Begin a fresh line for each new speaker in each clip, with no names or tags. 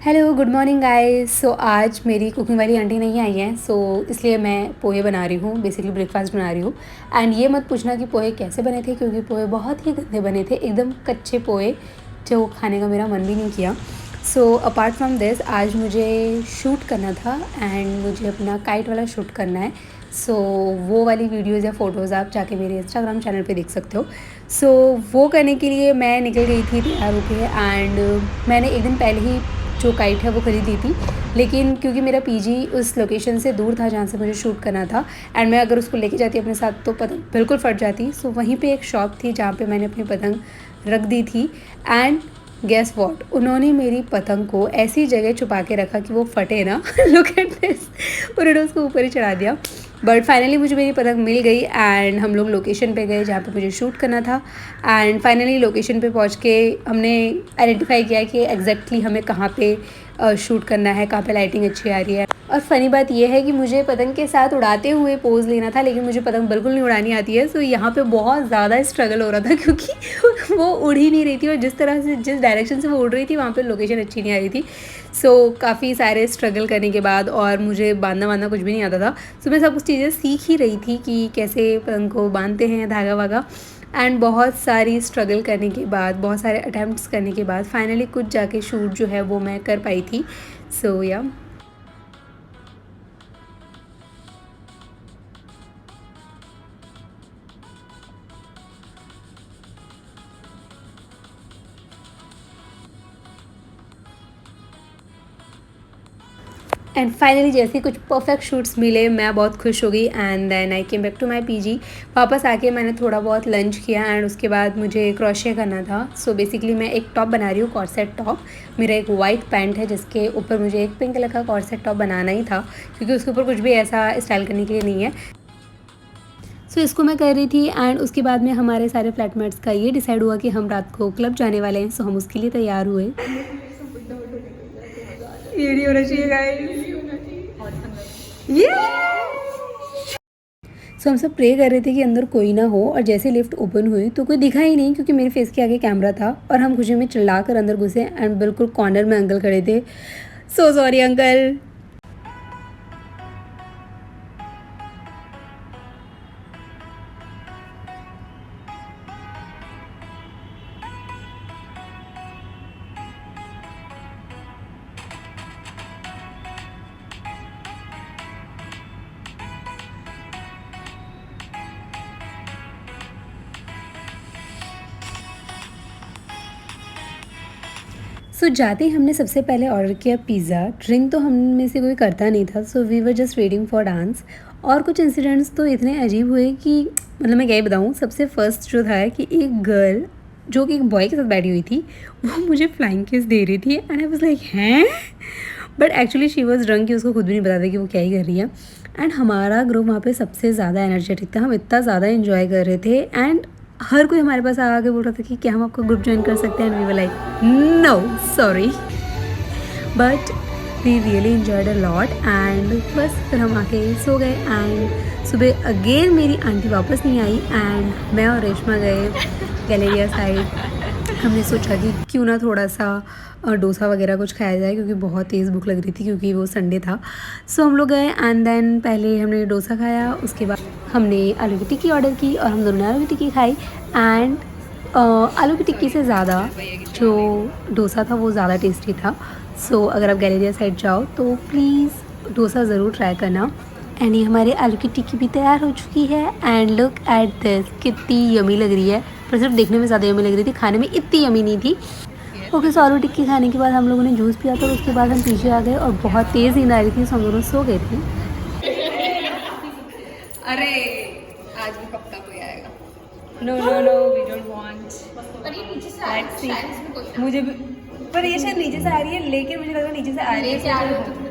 Hello good morning guys. So आज मेरी cooking वाली आंटी नहीं आई है, सो इसलिए मैं पोहे बना रही हूँ, बेसिकली ब्रेकफास्ट बना रही हूँ। एंड ये मत पूछना कि पोहे कैसे बने थे, क्योंकि पोहे बहुत ही गंदे बने थे, एकदम कच्चे पोहे जो खाने का मेरा मन भी नहीं किया। सो अपार्ट फ्रॉम दिस आज मुझे शूट करना था एंड मुझे अपना काइट वाला शूट करना है। सो वो वाली वीडियोज़ या फ़ोटोज़ आप जाके मेरे इंस्टाग्राम चैनल पे देख सकते हो। सो वो करने के लिए मैं निकल गई थी तैयार होके एंड मैंने एक दिन पहले ही जो काइट है वो ख़रीद ली थी, लेकिन क्योंकि मेरा पीजी उस लोकेशन से दूर था जहाँ से मुझे शूट करना था एंड मैं अगर उसको लेके जाती अपने साथ तो पतंग बिल्कुल फट जाती। सो वहीं पे एक शॉप थी जहाँ पे मैंने अपनी पतंग रख दी थी एंड गेस व्हाट, उन्होंने मेरी पतंग को ऐसी जगह छुपा के रखा कि वो फटे ना। लुक एट दिस, उन्होंने उसको ऊपर ही चढ़ा दिया। बट फाइनली मुझे मेरी पतंग मिल गई एंड हम लोग लोकेशन पे गए जहाँ पे मुझे शूट करना था। एंड फाइनली लोकेशन पे पहुँच के हमने आइडेंटिफाई किया कि एग्जैक्टली हमें कहाँ पे शूट करना है, कहाँ पे लाइटिंग अच्छी आ रही है। और फ़नी बात यह है कि मुझे पतंग के साथ उड़ाते हुए पोज़ लेना था, लेकिन मुझे पतंग बिल्कुल नहीं उड़ानी आती है। सो यहाँ पे बहुत ज़्यादा स्ट्रगल हो रहा था क्योंकि वो उड़ ही नहीं रही थी और जिस तरह से जिस डायरेक्शन से वो उड़ रही थी वहाँ पे लोकेशन अच्छी नहीं आ रही थी। सो काफ़ी सारे स्ट्रगल करने के बाद, और मुझे बांधना कुछ भी नहीं आता था। सो मैं सब कुछ चीज़ें सीख ही रही थी कि कैसे पतंग को बांधते हैं धागा वागा। एंड बहुत सारी स्ट्रगल करने के बाद, बहुत सारे अटैम्प्ट्स करने के बाद फाइनली कुछ जाके शूट जो है वो मैं कर पाई थी। सो या एंड फाइनली जैसे कुछ परफेक्ट शूट्स मिले मैं बहुत खुश हो गई and then I came back to my PG. वापस आके मैंने थोड़ा बहुत लंच किया एंड उसके बाद मुझे क्रोशे करना था। सो बेसिकली मैं एक टॉप बना रही हूँ, कॉर्सेट टॉप। मेरा एक वाइट पैंट है जिसके ऊपर मुझे एक पिंक कलर का कॉर्सेट टॉप बनाना ही था, क्योंकि उसके ऊपर कुछ भी ऐसा स्टाइल करने के लिए नहीं है। सो इसको मैं कर रही थी एंड उसके बाद में हमारे सारे फ्लैटमेट्स का ये डिसाइड हुआ कि हम रात को क्लब जाने वाले हैं। सो हम उसके लिए तैयार हुए। ये नहीं होना चाहिए गाइस, ये सो हम सब प्रे कर रहे थे कि अंदर कोई ना हो, और जैसे लिफ्ट ओपन हुई तो कोई दिखा ही नहीं, क्योंकि मेरे फेस के आगे कैमरा था और हम खुशी में चिल्ला कर अंदर घुसे एंड बिल्कुल कॉर्नर में अंकल खड़े थे। So sorry uncle. सो जाते ही हमने सबसे पहले ऑर्डर किया पिज़्ज़ा। ड्रिंक तो हम में से कोई करता नहीं था, so we were just waiting for dance. और कुछ इंसिडेंट्स तो इतने अजीब हुए कि मतलब मैं क्या ही बताऊँ। सबसे फर्स्ट जो था कि एक गर्ल जो कि एक बॉय के साथ बैठी हुई थी, वो मुझे फ्लाइंग किस दे रही थी एंड आई वाज लाइक हैं, but actually she was drunk कि उसको खुद भी नहीं पता था कि वो क्या ही कर रही है। एंड हमारा ग्रुप वहाँ पे सबसे ज़्यादा एनर्जेटिक था, हम इतना ज़्यादा इन्जॉय कर रहे थे एंड हर कोई हमारे पास आके बोल रहा था कि क्या हम आपका ग्रुप ज्वाइन कर सकते हैं। We were like no sorry, but we really enjoyed a lot and बस फिर हम आके सो गए। एंड सुबह अगेन मेरी आंटी वापस नहीं आई एंड मैं और रेशमा गए गैलेरिया साइड। हमने सोचा कि क्यों ना थोड़ा सा डोसा वगैरह कुछ खाया जाए, क्योंकि बहुत तेज़ भूख लग रही थी क्योंकि वो संडे था। सो हम लोग गए एंड देन पहले हमने डोसा खाया, उसके बाद हमने आलू की टिक्की ऑर्डर की और हम दोनों ने आलू की टिक्की खाई। एंड आलू की टिक्की से ज़्यादा जो डोसा था वो ज़्यादा टेस्टी था। सो अगर आप गैलेरिया साइड जाओ तो प्लीज़ डोसा ज़रूर ट्राई करना। एंड ये हमारी आलू की टिक्की भी तैयार हो चुकी है एंड लुक एट दिस, कितनी यमी लग रही है। पर सिर्फ देखने में ज़्यादा यमी लग रही थी, खाने में इतनी यमी नहीं थी। ओके, सो आलू टिक्की खाने के बाद हम लोगों ने जूस पिया था और उसके बाद हम पीछे आ गए और बहुत तेज़ नींद आ रही थी, सो हम दोनों सो गए थे।
अरे आज भी पक्का कोई आएगा।
No no no, we don't want.
पर ये नीचे से आ रही है, शायद इसमें कोई
मुझे भी, पर ये शायद नीचे से आ रही है, लेकिन मुझे लग रहा है नीचे से आ रही है।
नीचे आ रही है तो
कोई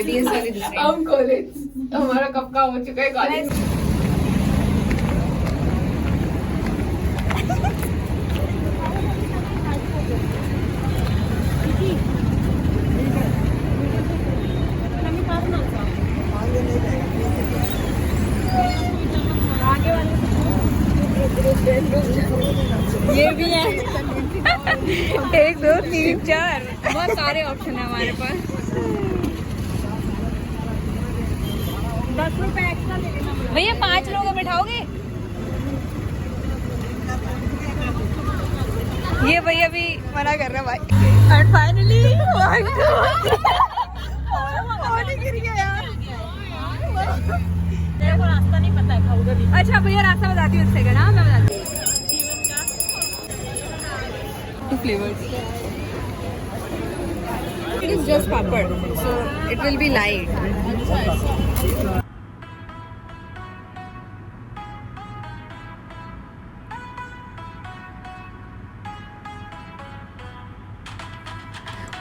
नहीं।
हम कॉलेज, हमारा कब का हो चुका है कॉलेज।
ये भी है 1 2 3 4 बहुत सारे ऑप्शन है हमारे पास। 10 रुपए एक्स्ट्रा ले लेना भैया। 5 लोगों बैठाओगे? ये भैया भी मना कर रहा भाई। एंड फाइनली गिर गया यार। मेरे को रास्ता नहीं पता है उधर। अच्छा भैया रास्ता बताती हूँ, सेकंड। हाँ मैं बताती हूँ। 2 flavors. It is just papad, so it will be light.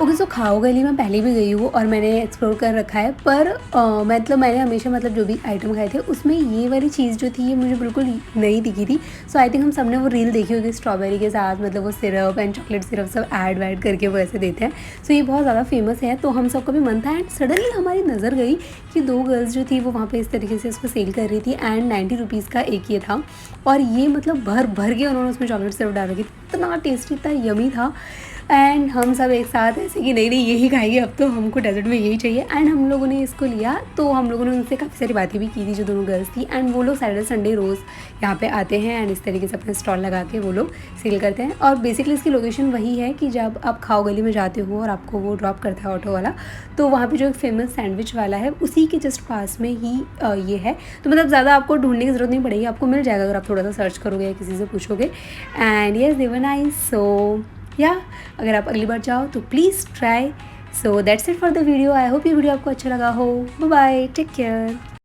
Okay so खाओ गली में पहले भी गई हूँ और मैंने एक्सप्लोर कर रखा है, पर मतलब मैंने हमेशा मतलब जो भी आइटम खाए थे उसमें ये वाली चीज़ जो थी ये मुझे बिल्कुल नई दिखी थी। सो आई थिंक हम सब ने वो रील देखी होगी, स्ट्रॉबेरी के साथ मतलब वो सिरप एंड चॉकलेट सिरप सब ऐड वैड करके वो ऐसे देते हैं। सो ये बहुत ज़्यादा फेमस है, तो हम सबको भी मन था। एंड सडनली हमारी नज़र गई कि 2 गर्ल्स जो थी वो वहाँ पर इस तरीके से उसको सेल कर रही थी एंड 90 रुपीज़ का एक ये था। और ये मतलब भर भर के उन्होंने उसमें चॉकलेट सिरप डाल रखी, इतना टेस्टी, इतना यमी था। एंड हम सब एक साथ ऐसे कि नहीं यही खाएंगे, अब तो हमको डेजर्ट में यही चाहिए। एंड हम लोगों ने इसको लिया, तो हम लोगों ने उनसे काफ़ी सारी बातें भी की थी जो दोनों गर्ल्स थी। एंड वो लोग सैटरडे संडे रोज़ यहाँ पे आते हैं एंड इस तरीके से अपने स्टॉल लगा के वो लोग सेल करते हैं। और बेसिकली इसकी लोकेशन वही है कि जब आप खाओ गली में जाते हो और आपको वो ड्रॉप करता है ऑटो वाला, तो वहाँ पर जो एक फेमस सैंडविच वाला है उसी के जस्ट पास में ही ये है। तो मतलब ज़्यादा आपको ढूंढने की ज़रूरत नहीं पड़ेगी, आपको मिल जाएगा अगर आप थोड़ा सा सर्च करोगे या किसी से पूछोगे। And yes they were nice. So या अगर आप अगली बार जाओ तो please try. So that's it for the video. I hope ये वीडियो आपको अच्छा लगा हो। Bye bye, take care.